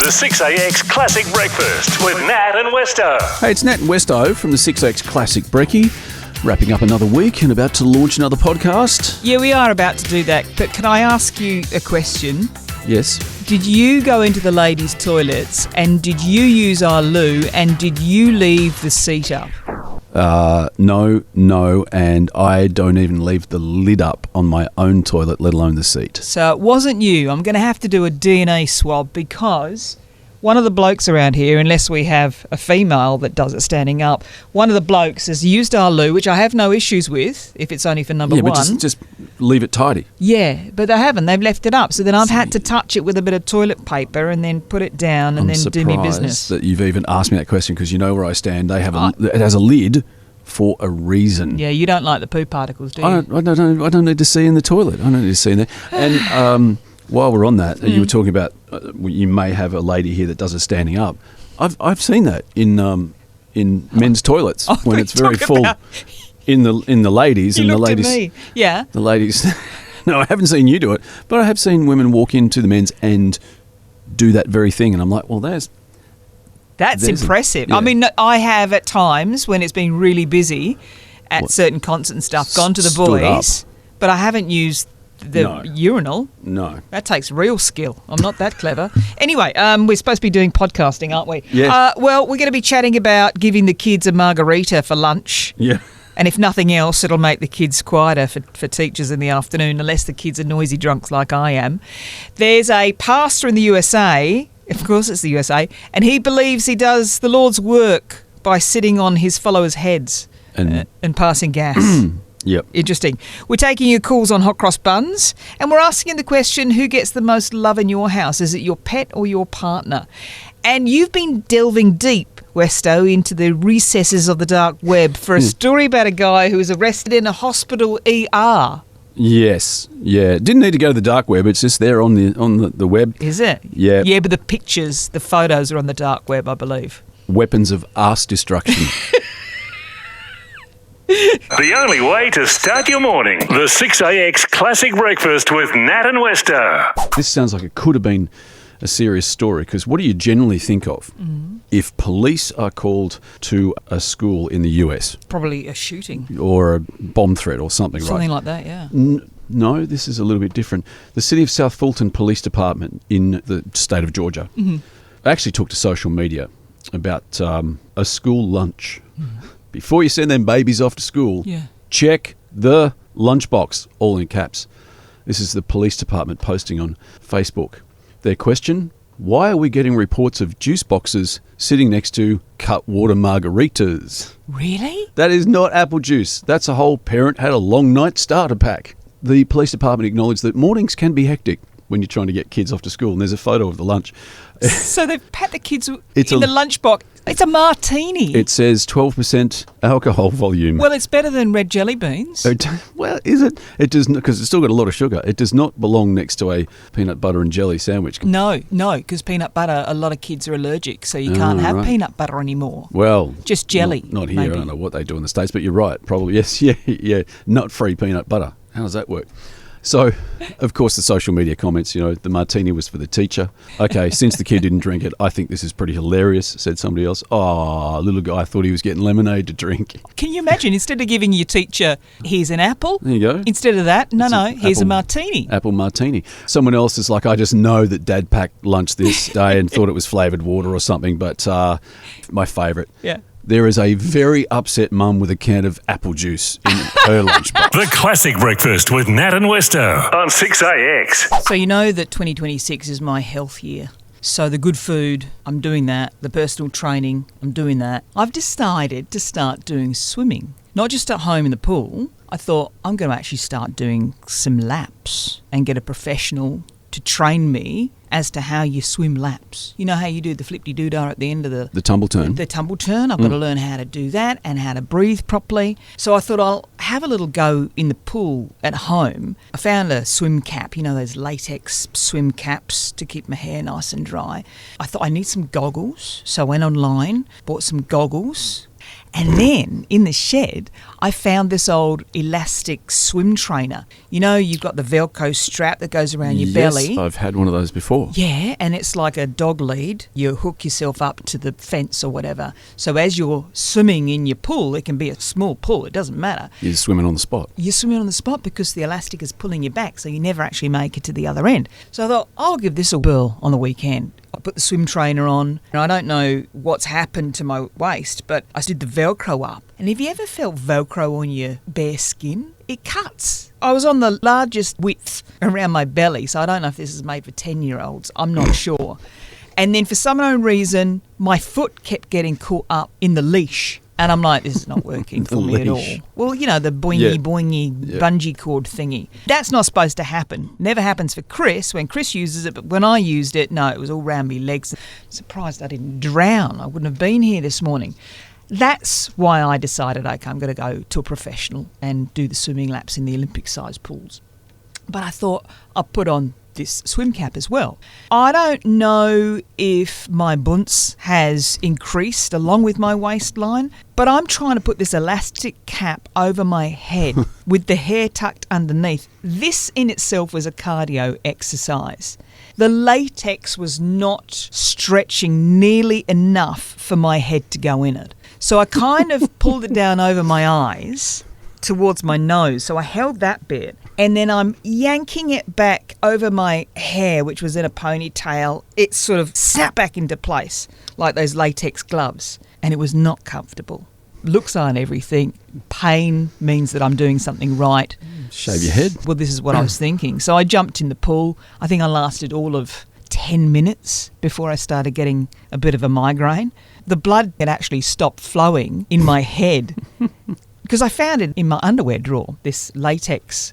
The 6AX Classic Breakfast with Nat and Westo. Hey, it's Nat Westo from the 6X Classic Brekkie, wrapping up another week and about to launch another podcast. Yeah, we are about to do that, but can I ask you a question? Yes. Did you go into the ladies' toilets and did you use our loo and did you leave the seat up? No, and I don't even leave the lid up on my own toilet, let alone the seat. So it wasn't you. I'm going to have to do a DNA swab because one of the blokes around here, unless we have a female that does it standing up, one of the blokes has used our loo, which I have no issues with if it's only for number one. Yeah, but just leave it tidy. Yeah, but they haven't. They've left it up. So then I've had to touch it with a bit of toilet paper and then put it down and then do my business. That you've even asked me that question because you know where I stand. They have it has a lid for a reason. Yeah, you don't like the poo particles, do you? I don't need to see in the toilet. I don't need to see in there. And while we're on that, you were talking about you may have a lady here that does it standing up. I've seen that in men's toilets when it's very full. In the ladies you and the looked ladies. At me. Yeah. The ladies. No, I haven't seen you do it, but I have seen women walk into the men's and do that very thing, and I'm like, well, that's impressive. Yeah. I mean, I have at times when it's been really busy at certain concerts and stuff, gone to the boys, but I haven't used the urinal. No. That takes real skill. I'm not that clever. Anyway, we're supposed to be doing podcasting, aren't we? Yes. Well, we're going to be chatting about giving the kids a margarita for lunch. Yeah. And if nothing else, it'll make the kids quieter for teachers in the afternoon, unless the kids are noisy drunks like I am. There's a pastor in the USA, of course it's the USA, and he believes he does the Lord's work by sitting on his followers' heads and passing gas. Yep. Interesting. We're taking your calls on hot cross buns, and we're asking the question, who gets the most love in your house? Is it your pet or your partner? And you've been delving deep, Westo, into the recesses of the dark web for a story about a guy who was arrested in a hospital ER. Yes. Yeah. Didn't need to go to the dark web. It's just there on the web. Is it? Yeah. Yeah, but the pictures, the photos are on the dark web, I believe. Weapons of arse destruction. The only way to start your morning. The 6AX Classic Breakfast with Nat and Westo. This sounds like it could have been a serious story because what do you generally think of if police are called to a school in the US? Probably a shooting. Or a bomb threat or something, right? Something like that, yeah. No, this is a little bit different. The City of South Fulton Police Department in the state of Georgia actually took to social media about a school lunch. Before you send them babies off to school, check the lunchbox, all in caps. This is the police department posting on Facebook. Their question, why are we getting reports of juice boxes sitting next to cut water margaritas? Really? That is not apple juice. That's a whole parent had a long night starter pack. The police department acknowledged that mornings can be hectic when you're trying to get kids off to school, and there's a photo of the lunch. So they've pat the kids in the lunchbox. It's a martini. It says 12% alcohol volume. Well, it's better than red jelly beans. Well, is it? It does not, because it's still got a lot of sugar. It does not belong next to a peanut butter and jelly sandwich. No, because peanut butter, a lot of kids are allergic, so you can't have peanut butter anymore. Well, just jelly. Not here. maybe. I don't know what they do in the States, but you're right. Probably, yes, yeah. Nut-free peanut butter. How does that work? So, of course, the social media comments, the martini was for the teacher. Okay, since the kid didn't drink it, I think this is pretty hilarious, said somebody else. Oh, little guy thought he was getting lemonade to drink. Can you imagine, instead of giving your teacher, here's an apple. There you go. Instead of that, here's a martini. Apple martini. Someone else is like, I just know that Dad packed lunch this day and thought it was flavoured water or something, but my favourite. Yeah. There is a very upset mum with a can of apple juice in her lunchbox. The Classic Breakfast with Nat and Westo on 6AX. So you know that 2026 is my health year. So the good food, I'm doing that. The personal training, I'm doing that. I've decided to start doing swimming. Not just at home in the pool. I thought I'm going to actually start doing some laps and get a professional to train me as to how you swim laps. You know how you do the flip-de-doo-dah at the end of the tumble turn. The tumble turn. I've got to learn how to do that and how to breathe properly. So I thought I'll have a little go in the pool at home. I found a swim cap, those latex swim caps to keep my hair nice and dry. I thought I need some goggles. So I went online, bought some goggles. And then in the shed, I found this old elastic swim trainer. You know, you've got the Velcro strap that goes around your belly. Yes, I've had one of those before. Yeah, and it's like a dog lead. You hook yourself up to the fence or whatever. So as you're swimming in your pool, it can be a small pool, it doesn't matter. You're swimming on the spot. You're swimming on the spot because the elastic is pulling you back, so you never actually make it to the other end. So I thought, I'll give this a whirl on the weekend. I put the swim trainer on, and I don't know what's happened to my waist, but I did the Velcro up. And have you ever felt Velcro on your bare skin? It cuts. I was on the largest width around my belly, so I don't know if this is made for 10-year-olds. I'm not sure. And then for some unknown reason, my foot kept getting caught up in the leash. And I'm like, this is not working for me at all. Well, you know, the boingy bungee cord thingy. That's not supposed to happen. Never happens for Chris when Chris uses it, but when I used it, no, it was all round me legs. Surprised I didn't drown. I wouldn't have been here this morning. That's why I decided, okay, I'm going to go to a professional and do the swimming laps in the Olympic-sized pools. But I thought I'll put on this swim cap as well. I don't know if my Buns has increased along with my waistline, but I'm trying to put this elastic cap over my head with the hair tucked underneath. This in itself was a cardio exercise. The latex was not stretching nearly enough for my head to go in it. So I kind of pulled it down over my eyes towards my nose. So I held that bit, and then I'm yanking it back over my hair, which was in a ponytail. It sort of snapped back into place like those latex gloves, and it was not comfortable. Looks aren't everything. Pain means that I'm doing something right. Shave your head. Well, this is what I was thinking. So I jumped in the pool. I think I lasted all of 10 minutes before I started getting a bit of a migraine. The blood had actually stopped flowing in my head because I found it in my underwear drawer, this latex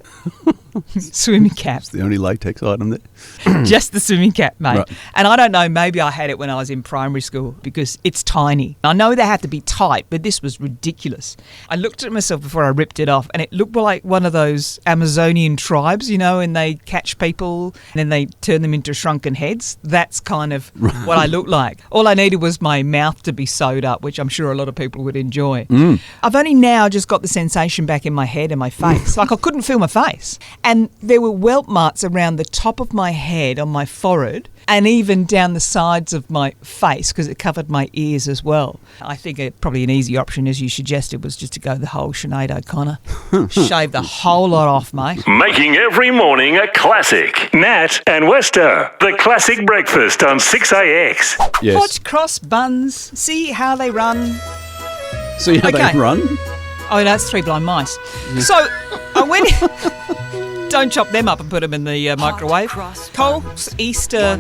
swimming cap. It's the only latex item there. Just the swimming cap, mate. Right. And I don't know, maybe I had it when I was in primary school because it's tiny. I know they have to be tight, but this was ridiculous. I looked at myself before I ripped it off, and it looked like one of those Amazonian tribes, you know, and they catch people and then they turn them into shrunken heads. That's kind of what I looked like. All I needed was my mouth to be sewed up, which I'm sure a lot of people would enjoy. I've only now just got the sensation back in my head and my face. Like I couldn't feel my face. And there were welt marks around the top of my head, on my forehead, and even down the sides of my face because it covered my ears as well. I think probably an easy option, as you suggested, was just to go the whole Sinead O'Connor. Shave the whole lot off, mate. Making every morning a classic. Nat and Westo, the classic breakfast on 6AX. Yes. Hot cross buns. See how they run. See how Okay. they run? Oh, that's Three Blind Mice. So I went... Don't chop them up and put them in the microwave. Coles Easter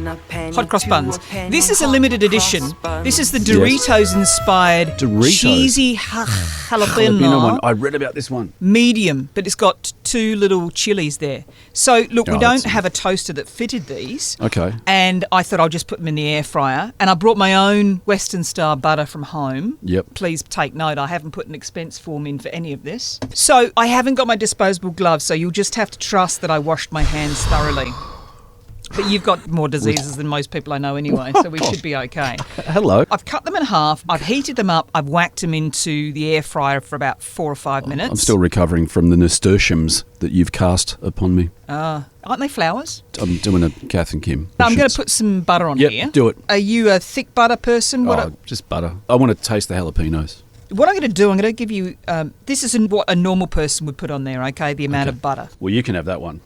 hot cross buns. This is a limited edition. This is the Doritos-inspired Doritos. cheesy jalapeno one. I read about this one. medium, but it's got two little chilies there. So, look, we Oh, don't that's- have a toaster that fitted these. Okay. And I thought I'll just put them in the air fryer. And I brought my own Western-style butter from home. Yep. Please take note, I haven't put an expense form in for any of this. So I haven't got my disposable gloves, so you'll just have to trust that I washed my hands thoroughly. But you've got more diseases than most people I know anyway, so we should be okay. Hello. I've cut them in half, I've heated them up, I've whacked them into the air fryer for about 4 or 5 minutes. I'm still recovering from the nasturtiums that you've cast upon me. Aren't they flowers? I'm doing a Kath and Kim. I'm going to put some butter on Yep, here. do it. Are you a thick butter person? Just butter. I want to taste the jalapenos. What I'm going to do, I'm going to give you, this isn't what a normal person would put on there, okay, the amount of butter. Well, you can have that one.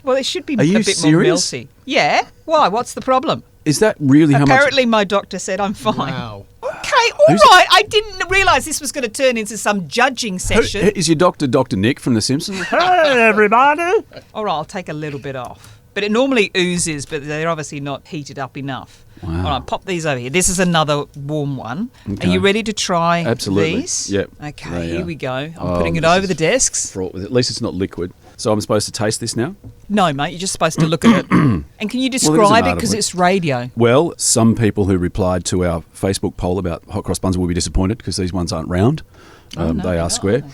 Well, it should be Are you a bit serious? more melty. Yeah? Why? What's the problem? Is that really how much? Apparently my doctor said I'm fine. Wow. Okay, all right. I didn't realise this was going to turn into some judging session. Is your doctor Dr. Nick from The Simpsons? Hey, everybody. All right, I'll take a little bit off. But it normally oozes, but they're obviously not heated up enough. Wow. All right, pop these over here. This is another warm one. Okay. Are you ready to try Absolutely. these? Yep. Okay, They here are. we go. I'm Oh, putting it this over is the desks. Fraught with it. At least it's not liquid. So I'm supposed to taste this now? No, mate, you're just supposed to look at it. And can you Well, it is describe an it? art Because of it. it's radio. Well, some people who replied to our Facebook poll about hot cross buns will be disappointed because these ones aren't round. No, they they're are not, square. are they?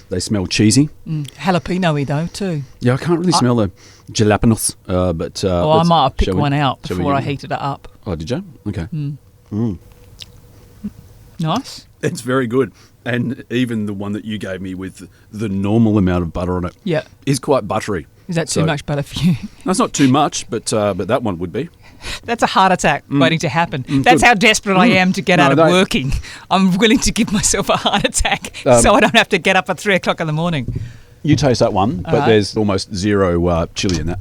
They smell cheesy. Jalapeno-y though, too. Yeah, I can't really smell the jalapenos. But Oh, I might have picked shall we- one out shall we before I give it- heated it up. Oh, did you? Okay. Nice. It's very good. And even the one that you gave me with the normal amount of butter on it Yeah. is quite buttery. Is that too much butter for you? That's not too much, but that one would be. That's a heart attack waiting to happen. That's good. how desperate I am to get out of working. I'm willing to give myself a heart attack so I don't have to get up at 3 o'clock in the morning. You taste that one, but right. there's almost zero chili in that.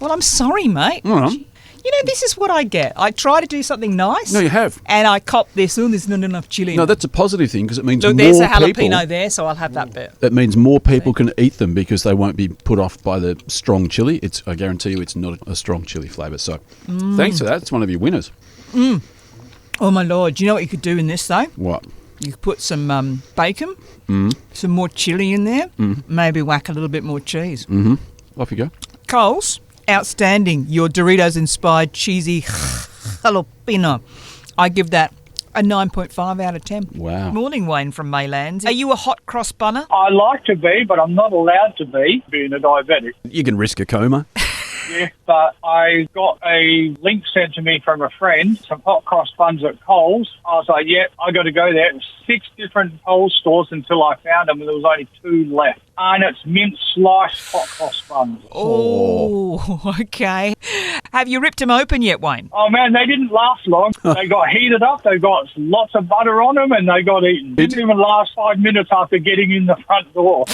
Well, I'm sorry, mate. All right. You know, this is what I get. I try to do something nice. No, you have. And I cop this. Oh, there's not enough chili in No, it. that's a positive thing because it means Look, more there's a people. jalapeno there, so I'll have that bit. It means more people can eat them because they won't be put off by the strong chili. I guarantee you, it's not a strong chili flavour. So, thanks for that. It's one of your winners. Oh my lord! Do you know what you could do in this though? What? You could put some bacon, some more chili in there, maybe whack a little bit more cheese. Off you go. Coles, outstanding. Your Doritos-inspired cheesy jalapeno. I give that a 9.5 out of 10. Wow. Morning, Wayne from Maylands. Are you a hot cross bunner? I like to be, but I'm not allowed to be, being a diabetic. You can risk a coma. Yeah, but I got a link sent to me from a friend, some hot cross buns at Coles. I was like, yeah, I got to go there. 6 different Coles stores until I found them, and there was only 2 left. And it's mint sliced hot cross buns. Oh, okay. Have you ripped them open yet, Wayne? Oh, man, they didn't last long. They got heated up, they got lots of butter on them, and they got eaten. Didn't even last 5 minutes after getting in the front door.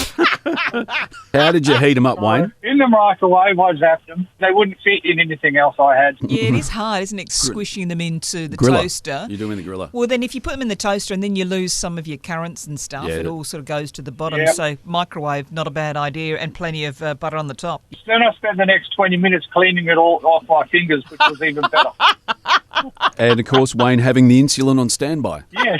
How did you heat them up, Wayne? In the microwave, I zapped them. They wouldn't fit in anything else I had. Yeah, it is hard, isn't it, squishing them into the Griller. toaster. You're doing the griller. Well, then if you put them in the toaster and then you lose some of your currants and stuff, Yeah. it all sort of goes to the bottom. Yep. So microwave, not a bad idea, and plenty of butter on the top. Then I spent the next 20 minutes cleaning it all off my fingers, which was even better. And, of course, Wayne having the insulin on standby. Yeah.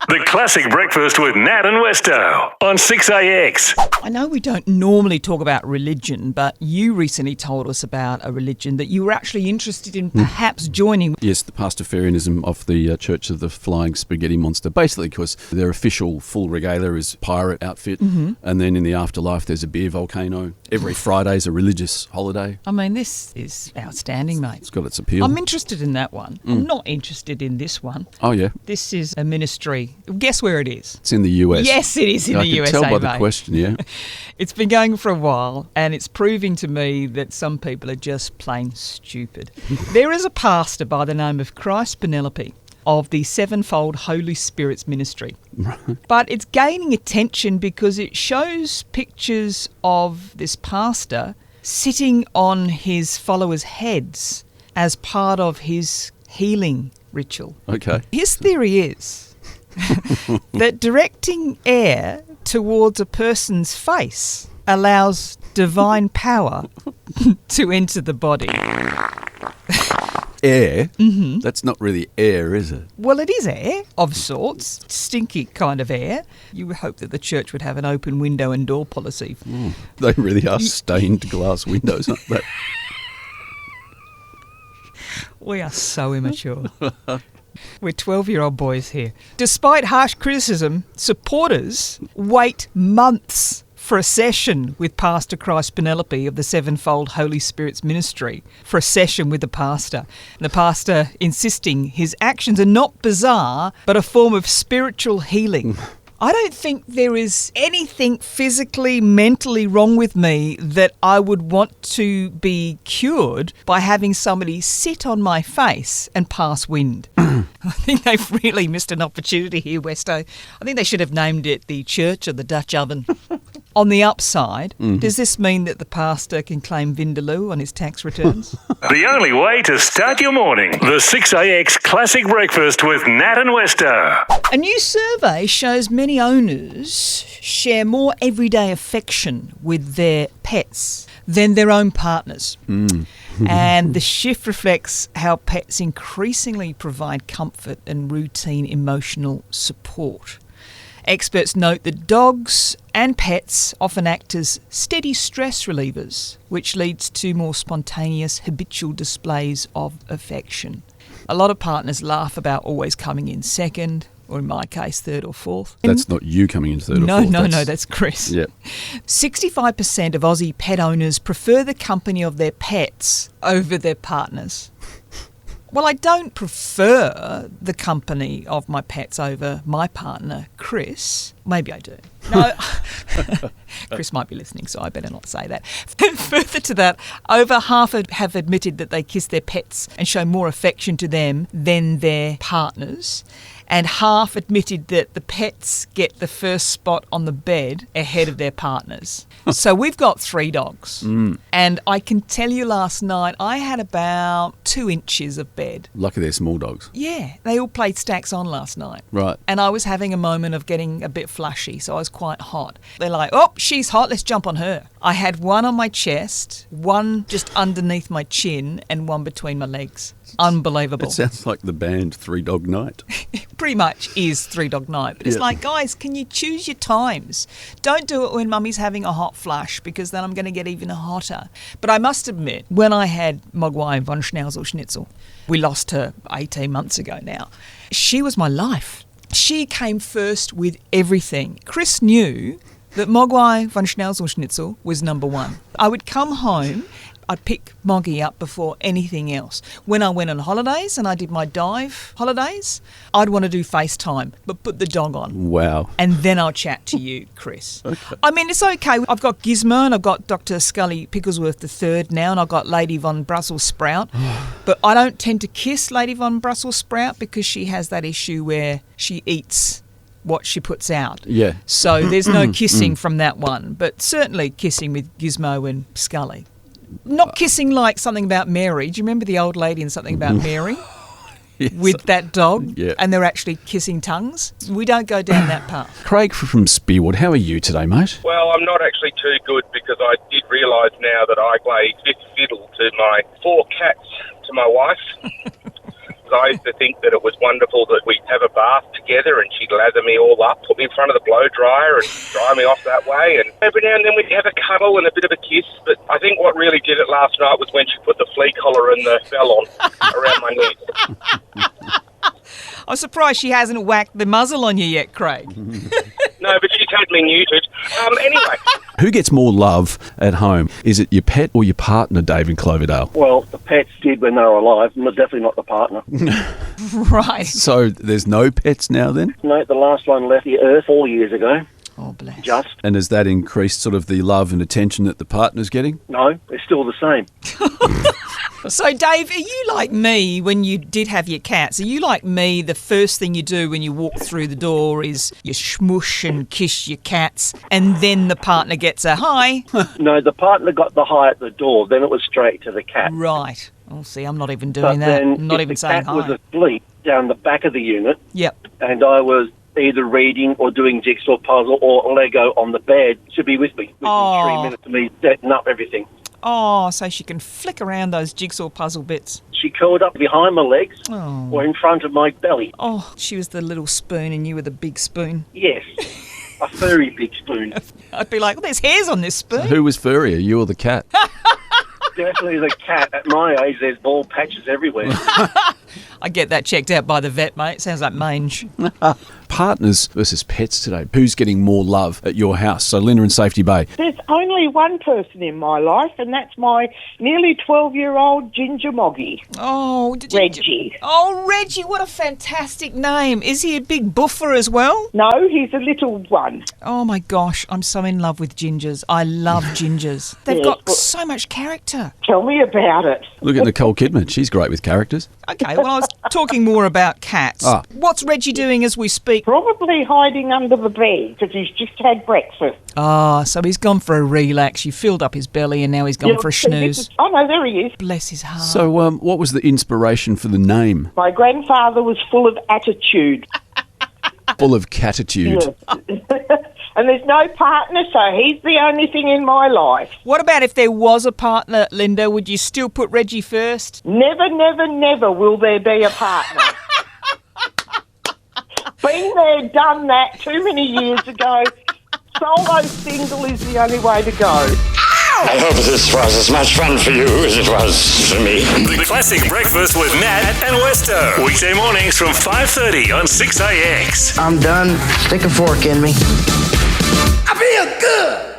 The Classic Breakfast with Nat and Westo on 6AX. I know we don't normally talk about religion, but you recently told us about a religion that you were actually interested in perhaps joining. Yes, the Pastafarianism of the Church of the Flying Spaghetti Monster, basically because their official full regalia is pirate outfit, and then in the afterlife there's a beer volcano. Every Friday's a religious holiday. I mean, this is outstanding, mate. It's got its appeal. I'm interested in that one. I'm not interested in this one. Oh, yeah. This is a ministry. Guess where it is? It's in the US. Yes, it is in the USA, I can tell by mate. the question, yeah. It's been going for a while, and it's proving to me that some people are just plain stupid. There is a pastor by the name of Christ Penelope of the Sevenfold Holy Spirit's ministry. But it's gaining attention because it shows pictures of this pastor sitting on his followers' heads as part of his healing ritual. Okay. His theory is that directing air towards a person's face allows divine power to enter the body. Air? That's not really air, is it? Well, it is air, of sorts, stinky kind of air. You would hope that the church would have an open window and door policy. They really are stained glass windows, aren't they? We are so immature. We're 12-year-old boys here. Despite harsh criticism, supporters wait months for a session with Pastor Christ Penelope of the Sevenfold Holy Spirit's ministry, for a session with the pastor. And the pastor insisting his actions are not bizarre, but a form of spiritual healing. I don't think there is anything physically, mentally wrong with me that I would want to be cured by having somebody sit on my face and pass wind. I think they've really missed an opportunity here, Westo. I think they should have named it the Church of the Dutch Oven. On the upside, does this mean that the pastor can claim Vindaloo on his tax returns? The only way to start your morning. The 6AX Classic Breakfast with Nat and Westo. A new survey shows many owners share more everyday affection with their pets than their own partners. And the shift reflects how pets increasingly provide comfort and routine emotional support. Experts note that dogs and pets often act as steady stress relievers, which leads to more spontaneous habitual displays of affection. A lot of partners laugh about always coming in second, or in my case, third or fourth. That's not you coming in third or No, fourth. that's Chris. Yeah. 65% of Aussie pet owners prefer the company of their pets over their partners. Well, I don't prefer the company of my pets over my partner, Chris. Maybe I do. No, Chris might be listening, so I better not say that. Further to that, over half have admitted that they kiss their pets and show more affection to them than their partners. And half admitted that the pets get the first spot on the bed ahead of their partners. So we've got 3 dogs. And I can tell you last night I had about 2 inches of bed. Lucky they're small dogs. Yeah, they all played stacks on last night. Right. And I was having a moment of getting a bit flushy, so I was quite hot. They're like, oh, she's hot, let's jump on her. I had one on my chest, one just underneath my chin, and one between my legs. Unbelievable. It sounds like the band 3 Dog Night. Pretty much is 3 Dog Night. But it's like, guys, can you choose your times? Don't do it when mummy's having a hot flush, because then I'm going to get even hotter. But I must admit, when I had Mogwai von Schnauzel Schnitzel, we lost her 18 months ago now, she was my life. She came first with everything. Chris knew that Mogwai von Schnauzel Schnitzel was number 1. I would come home, I'd pick Moggy up before anything else. When I went on holidays and I did my dive holidays, I'd want to do FaceTime, but put the dog on. Wow. And then I'll chat to you, Chris. Okay. I mean, it's okay. I've got Gizmo and I've got Dr. Scully Picklesworth III now, and I've got Lady Von Brussels Sprout. But I don't tend to kiss Lady Von Brussels Sprout because she has that issue where she eats what she puts out. Yeah. So there's no kissing from that one, but certainly kissing with Gizmo and Scully. Not kissing like something about Mary. Do you remember the old lady in something about Mary? Yes. With that dog? Yeah. And they're actually kissing tongues? We don't go down that path. Craig from Spearwood, how are you today, mate? Well, I'm not actually too good because I did realise now that I play fifth fiddle to my 4 cats to my wife. I used to think that it was wonderful that we'd have a bath together and she'd lather me all up, put me in front of the blow dryer and dry me off that way. And every now and then we'd have a cuddle and a bit of a kiss. But I think what really did it last night was when she put the flea collar and the bell on around my knees. I'm surprised she hasn't whacked the muzzle on you yet, Craig. No, but she's had me neutered. Anyway. Who gets more love at home? Is it your pet or your partner, Dave in Cloverdale? Well, the pets did when they were alive, but definitely not the partner. Right. So there's no pets now then? No, the last one left the earth 4 years ago. Oh, bless. Just. And has that increased sort of the love and attention that the partner's getting? No, it's still the same. So, Dave, are you like me when you did have your cats? Are you like me, the first thing you do when you walk through the door is you smush and kiss your cats, and then the partner gets a hi? No, the partner got the hi at the door, then it was straight to the cat. Right. Oh, see, I'm not even But doing that. then I'm not if even the saying cat hi. was asleep down the back of the unit, Yep. and I was either reading or doing jigsaw puzzle or Lego on the bed, she'd be with me within Oh. 3 minutes of me setting up everything. Oh, so she can flick around those jigsaw puzzle bits. She curled up behind my legs Oh. or in front of my belly. Oh, she was the little spoon and you were the big spoon. Yes, a furry big spoon. I'd be like, well, there's hairs on this spoon. Who was furrier, you or the cat? Definitely the cat. At my age, there's bald patches everywhere. I get that checked out by the vet, mate. Sounds like mange. Partners versus pets today. Who's getting more love at your house? So Linda in Safety Bay. There's only one person in my life, and that's my nearly 12-year-old Ginger Moggy. Oh, Reggie. Oh, Reggie, what a fantastic name. Is he a big buffer as well? No, he's a little one. Oh, my gosh, I'm so in love with gingers. I love gingers. They've Yes, got but- so much character. Tell me about it. Look at Nicole Kidman. She's great with characters. Okay, well, I was talking more about cats. Ah. What's Reggie doing as we speak? Probably hiding under the bed because he's just had breakfast. Ah, so he's gone for a relax. You filled up his belly and now he's gone for a snooze. Oh, no, there he is. Bless his heart. So what was the inspiration for the name? My grandfather was full of attitude. Full of catitude. Yes. And there's no partner, so he's the only thing in my life. What about if there was a partner, Linda? Would you still put Reggie first? Never, never, never will there be a partner. Been there, done that too many years ago. Solo single is the only way to go. I hope this was as much fun for you as it was for me. The Classic Breakfast with Nat and Westo. Weekday mornings from 5:30 on 6AX. I'm done. Stick a fork in me. I feel good.